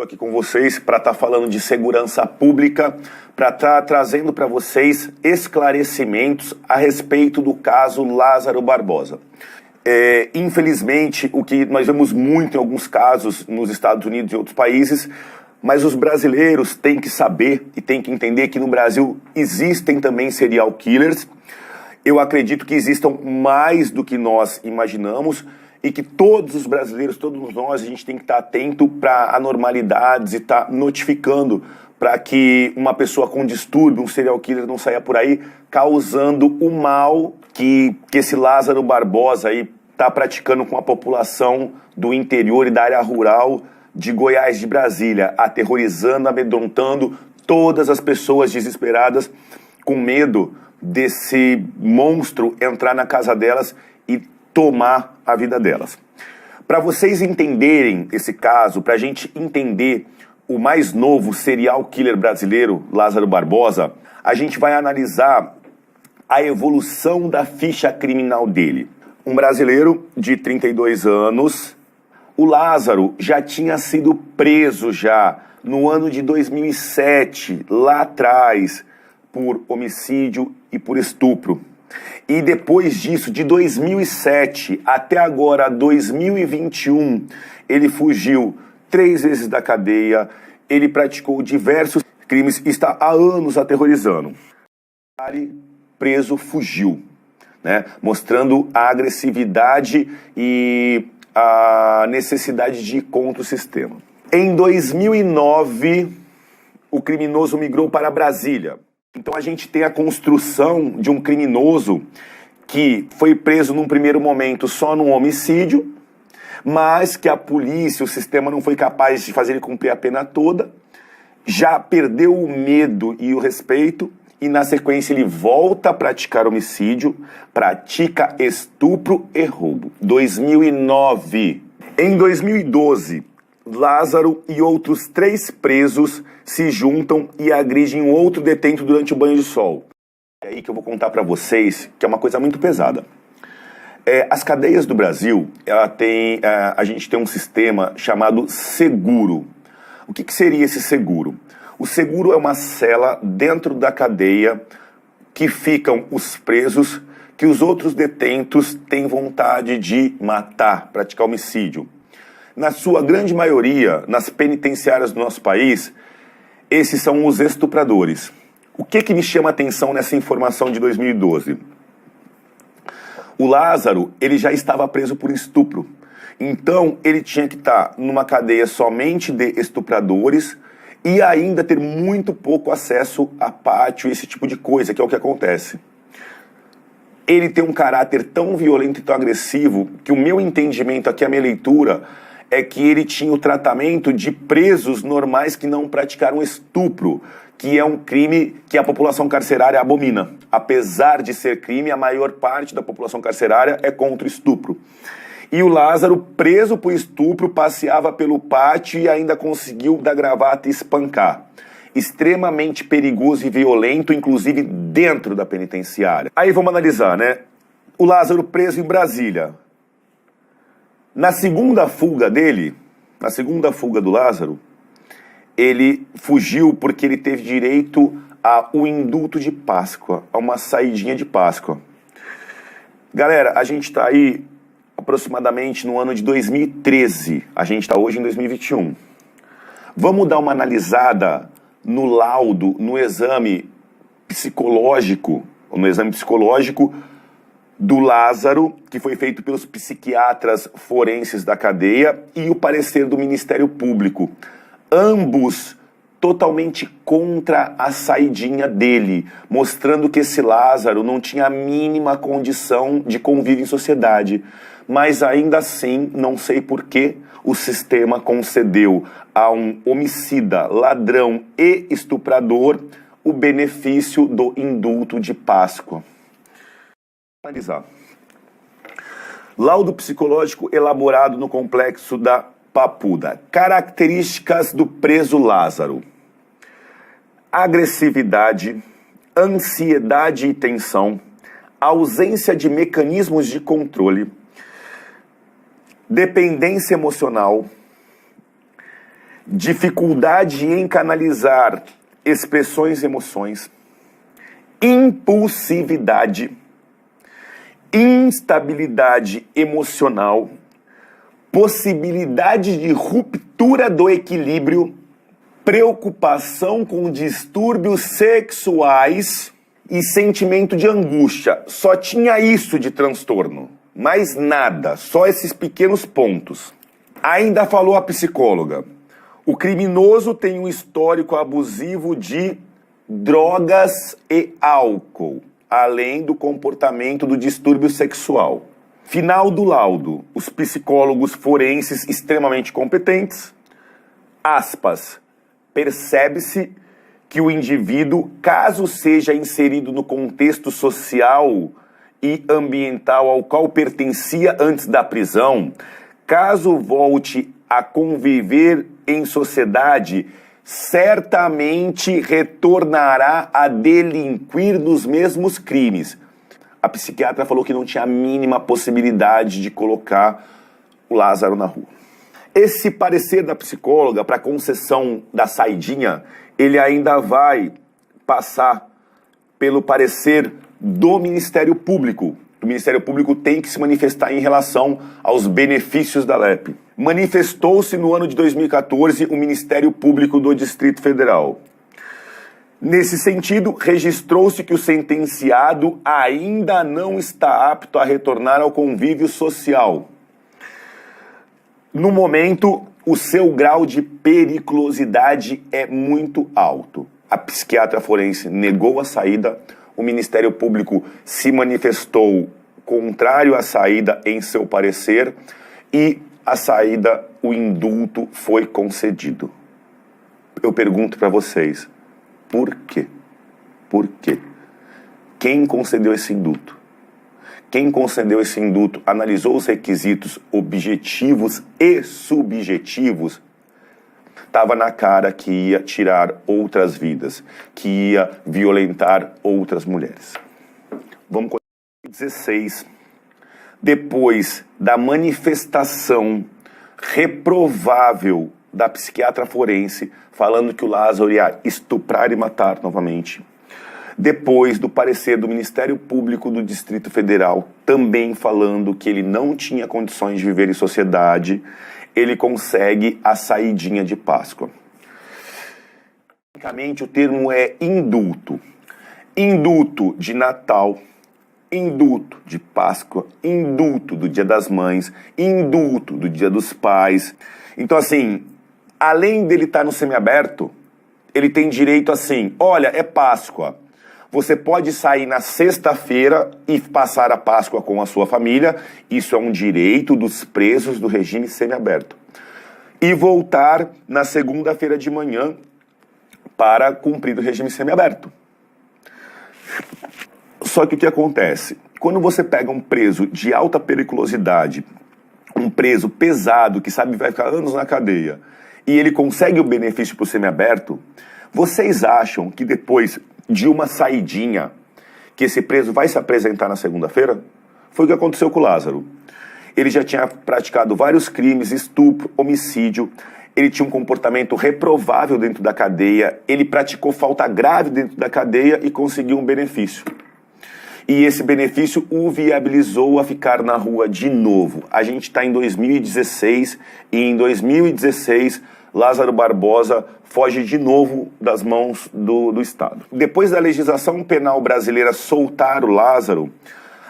estou aqui com vocês para estar falando de segurança pública, para estar trazendo para vocês esclarecimentos a respeito do caso Lázaro Barbosa. Infelizmente, o que nós vemos muito em alguns casos nos Estados Unidos e outros países, mas os brasileiros têm que saber e têm que entender que no Brasil existem também serial killers. Eu acredito que existam mais do que nós imaginamos e que todos os brasileiros, todos nós, a gente tem que estar atento para anormalidades e estar notificando para que uma pessoa com distúrbio, um serial killer, não saia por aí causando o mal que esse Lázaro Barbosa aí está praticando com a população do interior e da área rural de Goiás, de Brasília, aterrorizando, amedrontando todas as pessoas desesperadas com medo desse monstro entrar na casa delas e tomar a vida delas. Para vocês entenderem esse caso, para a gente entender o mais novo serial killer brasileiro, Lázaro Barbosa, a gente vai analisar a evolução da ficha criminal dele. Um brasileiro de 32 anos, o Lázaro já tinha sido preso já no ano de 2007, lá atrás, por homicídio e por estupro. E depois disso, de 2007 até agora, 2021, ele fugiu 3 vezes da cadeia, ele praticou diversos crimes e está há anos aterrorizando. Ele preso fugiu, né? Mostrando a agressividade e a necessidade de ir contra o sistema. Em 2009, o criminoso migrou para Brasília. Então a gente tem a construção de um criminoso que foi preso num primeiro momento só num homicídio, mas que a polícia, o sistema não foi capaz de fazer ele cumprir a pena toda, já perdeu o medo e o respeito, e na sequência ele volta a praticar homicídio, pratica estupro e roubo. 2009. Em 2012, Lázaro e outros 3 presos se juntam e agridem um outro detento durante o banho de sol. É aí que eu vou contar para vocês que é uma coisa muito pesada. As cadeias do Brasil, a gente tem um sistema chamado seguro. O que seria esse seguro? O seguro é uma cela dentro da cadeia que ficam os presos que os outros detentos têm vontade de matar, praticar homicídio. Na sua grande maioria, nas penitenciárias do nosso país, esses são os estupradores. O que me chama a atenção nessa informação de 2012? O Lázaro, ele já estava preso por estupro. Então, ele tinha que estar numa cadeia somente de estupradores e ainda ter muito pouco acesso a pátio e esse tipo de coisa, que é o que acontece. Ele tem um caráter tão violento e tão agressivo que o meu entendimento aqui, a minha leitura, é que ele tinha o tratamento de presos normais que não praticaram estupro, que é um crime que a população carcerária abomina. Apesar de ser crime, a maior parte da população carcerária é contra o estupro. E o Lázaro, preso por estupro, passeava pelo pátio e ainda conseguiu dar gravata e espancar. Extremamente perigoso e violento, inclusive dentro da penitenciária. Aí vamos analisar, né? O Lázaro preso em Brasília. Na segunda fuga dele, na segunda fuga do Lázaro, ele fugiu porque ele teve direito ao indulto de Páscoa, a uma saidinha de Páscoa. Galera, a gente está aí aproximadamente no ano de 2013, a gente está hoje em 2021. Vamos dar uma analisada no laudo, no exame psicológico do Lázaro, que foi feito pelos psiquiatras forenses da cadeia, e o parecer do Ministério Público. Ambos totalmente contra a saidinha dele, mostrando que esse Lázaro não tinha a mínima condição de convívio em sociedade. Mas ainda assim, não sei por que o sistema concedeu a um homicida, ladrão e estuprador o benefício do indulto de Páscoa. Analisar. Laudo psicológico elaborado no complexo da Papuda. Características do preso Lázaro: agressividade, ansiedade e tensão, ausência de mecanismos de controle, dependência emocional, dificuldade em canalizar expressões e emoções, impulsividade, instabilidade emocional, possibilidade de ruptura do equilíbrio, preocupação com distúrbios sexuais e sentimento de angústia. Só tinha isso de transtorno, mais nada, só esses pequenos pontos. Ainda falou a psicóloga, o criminoso tem um histórico abusivo de drogas e álcool, além do comportamento do distúrbio sexual. Final do laudo, os psicólogos forenses extremamente competentes, aspas, percebe-se que o indivíduo, caso seja inserido no contexto social e ambiental ao qual pertencia antes da prisão, caso volte a conviver em sociedade, certamente retornará a delinquir nos mesmos crimes. A psiquiatra falou que não tinha a mínima possibilidade de colocar o Lázaro na rua. Esse parecer da psicóloga para concessão da saidinha, ele ainda vai passar pelo parecer do Ministério Público. O Ministério Público tem que se manifestar em relação aos benefícios da LEP. Manifestou-se no ano de 2014 o Ministério Público do Distrito Federal. Nesse sentido, registrou-se que o sentenciado ainda não está apto a retornar ao convívio social. No momento, o seu grau de periculosidade é muito alto. A psiquiatra forense negou a saída, o Ministério Público se manifestou contrário à saída em seu parecer e a saída, o indulto foi concedido. Eu pergunto para vocês, por quê? Por quê? Quem concedeu esse indulto? Quem concedeu esse indulto analisou os requisitos objetivos e subjetivos. Estava na cara que ia tirar outras vidas, que ia violentar outras mulheres. Vamos continuar. 16. Depois da manifestação reprovável da psiquiatra forense, falando que o Lázaro ia estuprar e matar novamente. Depois do parecer do Ministério Público do Distrito Federal, também falando que ele não tinha condições de viver em sociedade, ele consegue a saidinha de Páscoa. Tecnicamente, o termo é indulto. Indulto de Natal, indulto de Páscoa, indulto do Dia das Mães, indulto do Dia dos Pais. Então, assim, além dele estar no semiaberto, ele tem direito assim, olha, é Páscoa. Você pode sair na sexta-feira e passar a Páscoa com a sua família. Isso é um direito dos presos do regime semiaberto. E voltar na segunda-feira de manhã para cumprir o regime semiaberto. Só que o que acontece? Quando você pega um preso de alta periculosidade, um preso pesado, que sabe vai ficar anos na cadeia, e ele consegue o benefício para o semiaberto, vocês acham que depois de uma saidinha, que esse preso vai se apresentar na segunda-feira? Foi o que aconteceu com o Lázaro. Ele já tinha praticado vários crimes, estupro, homicídio, ele tinha um comportamento reprovável dentro da cadeia, ele praticou falta grave dentro da cadeia e conseguiu um benefício. E esse benefício o viabilizou a ficar na rua de novo. A gente está em 2016 e em 2016 Lázaro Barbosa foge de novo das mãos do Estado. Depois da legislação penal brasileira soltar o Lázaro,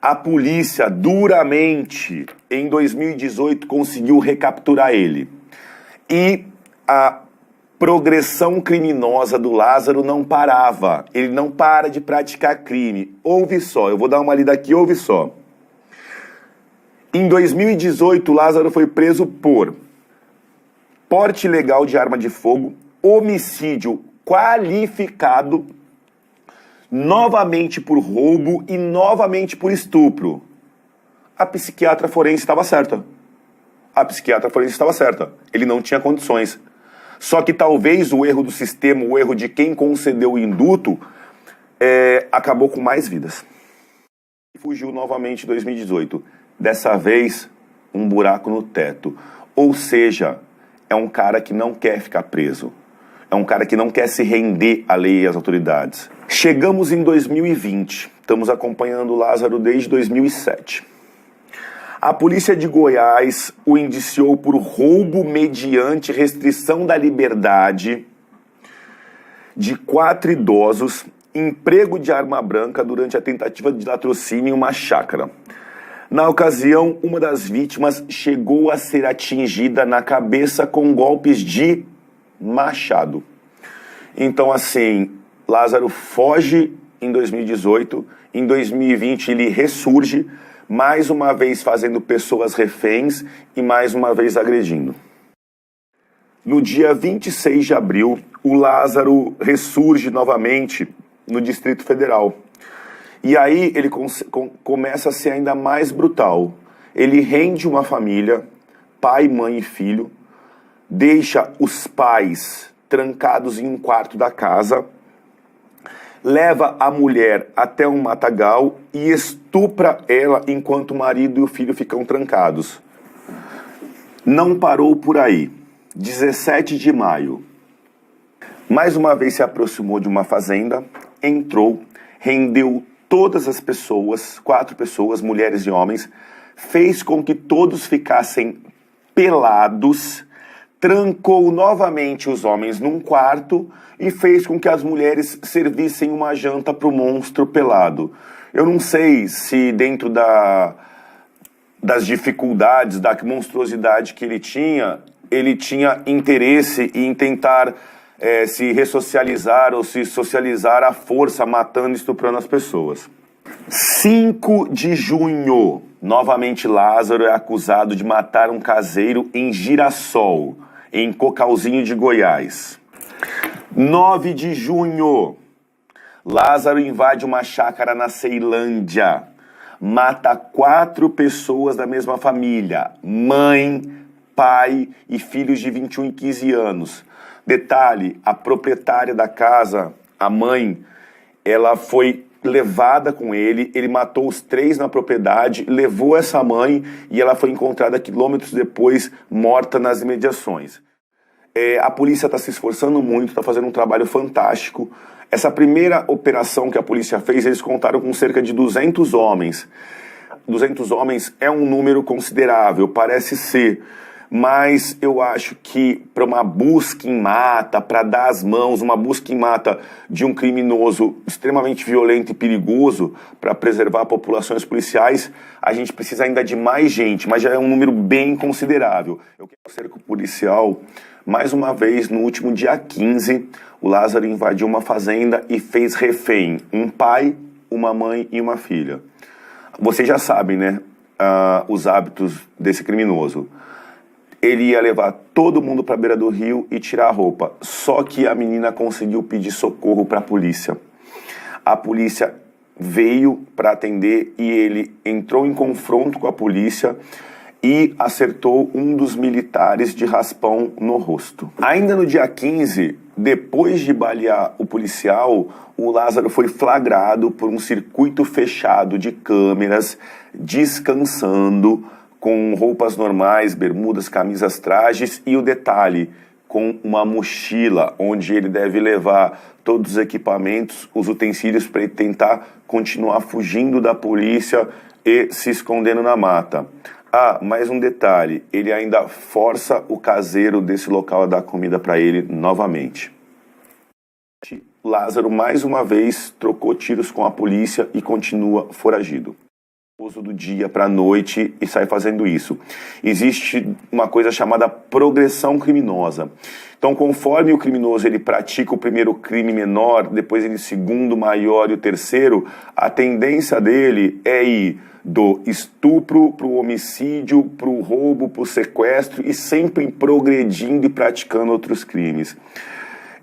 a polícia duramente, em 2018, conseguiu recapturar ele. E a progressão criminosa do Lázaro não parava. Ele não para de praticar crime. Ouve só, eu vou dar uma lida aqui, ouve só. Em 2018, Lázaro foi preso por porte ilegal de arma de fogo, homicídio qualificado, novamente por roubo e novamente por estupro. A psiquiatra forense estava certa. Ele não tinha condições. Só que talvez o erro do sistema, o erro de quem concedeu o indulto, acabou com mais vidas. Fugiu novamente em 2018. Dessa vez, um buraco no teto. Ou seja, é um cara que não quer ficar preso. É um cara que não quer se render à lei e às autoridades. Chegamos em 2020. Estamos acompanhando o Lázaro desde 2007. A polícia de Goiás o indiciou por roubo mediante restrição da liberdade de 4 idosos, emprego de arma branca durante a tentativa de latrocínio em uma chácara. Na ocasião, uma das vítimas chegou a ser atingida na cabeça com golpes de machado. Então, assim, Lázaro foge em 2018, em 2020 ele ressurge, mais uma vez fazendo pessoas reféns e mais uma vez agredindo. No dia 26 de abril, o Lázaro ressurge novamente no Distrito Federal. E aí ele começa a ser ainda mais brutal. Ele rende uma família, pai, mãe e filho, deixa os pais trancados em um quarto da casa, leva a mulher até um matagal e estupra ela enquanto o marido e o filho ficam trancados. Não parou por aí. 17 de maio. Mais uma vez se aproximou de uma fazenda, entrou, rendeu todas as pessoas, 4 pessoas, mulheres e homens, fez com que todos ficassem pelados, trancou novamente os homens num quarto e fez com que as mulheres servissem uma janta para o monstro pelado. Eu não sei se dentro das dificuldades, da monstruosidade que ele tinha interesse em tentar se ressocializar ou se socializar à força, matando e estuprando as pessoas. 5 de junho, novamente Lázaro é acusado de matar um caseiro em Girassol, em Cocalzinho de Goiás. 9 de junho, Lázaro invade uma chácara na Ceilândia, mata 4 pessoas da mesma família, mãe, pai e filhos de 21 e 15 anos. Detalhe, a proprietária da casa, a mãe, ela foi levada com ele matou os 3 na propriedade, levou essa mãe e ela foi encontrada quilômetros depois, morta nas imediações. A polícia está se esforçando muito, está fazendo um trabalho fantástico. Essa primeira operação que a polícia fez, eles contaram com cerca de 200 homens. 200 homens é um número considerável, parece ser. Mas eu acho que para uma busca em mata, para dar as mãos, uma busca em mata de um criminoso extremamente violento e perigoso para preservar populações policiais, a gente precisa ainda de mais gente, mas já é um número bem considerável. Eu quero o cerco policial, mais uma vez, no último dia 15, o Lázaro invadiu uma fazenda e fez refém um pai, uma mãe e uma filha. Vocês já sabem, né, os hábitos desse criminoso. Ele ia levar todo mundo para a beira do rio e tirar a roupa. Só que a menina conseguiu pedir socorro para a polícia. A polícia veio para atender e ele entrou em confronto com a polícia e acertou um dos militares de raspão no rosto. Ainda no dia 15, depois de balear o policial, o Lázaro foi flagrado por um circuito fechado de câmeras, descansando, com roupas normais, bermudas, camisas, trajes e o detalhe, com uma mochila onde ele deve levar todos os equipamentos, os utensílios para ele tentar continuar fugindo da polícia e se escondendo na mata. Mais um detalhe, ele ainda força o caseiro desse local a dar comida para ele novamente. Lázaro mais uma vez trocou tiros com a polícia e continua foragido. Do dia para a noite e sai fazendo isso. Existe uma coisa chamada progressão criminosa. Então, conforme o criminoso ele pratica o primeiro crime menor, depois ele segundo maior e o terceiro, a tendência dele é ir do estupro para o homicídio, para o roubo, para o sequestro e sempre progredindo e praticando outros crimes.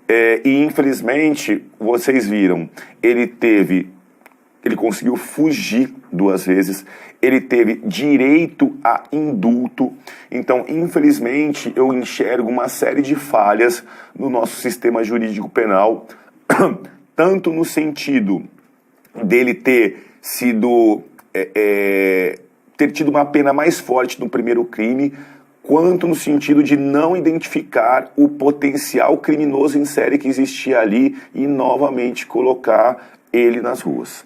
E infelizmente, vocês viram, ele conseguiu fugir 2 vezes, ele teve direito a indulto. Então, infelizmente, eu enxergo uma série de falhas no nosso sistema jurídico penal, tanto no sentido dele ter sido ter tido uma pena mais forte no primeiro crime, quanto no sentido de não identificar o potencial criminoso em série que existia ali e novamente colocar ele nas ruas.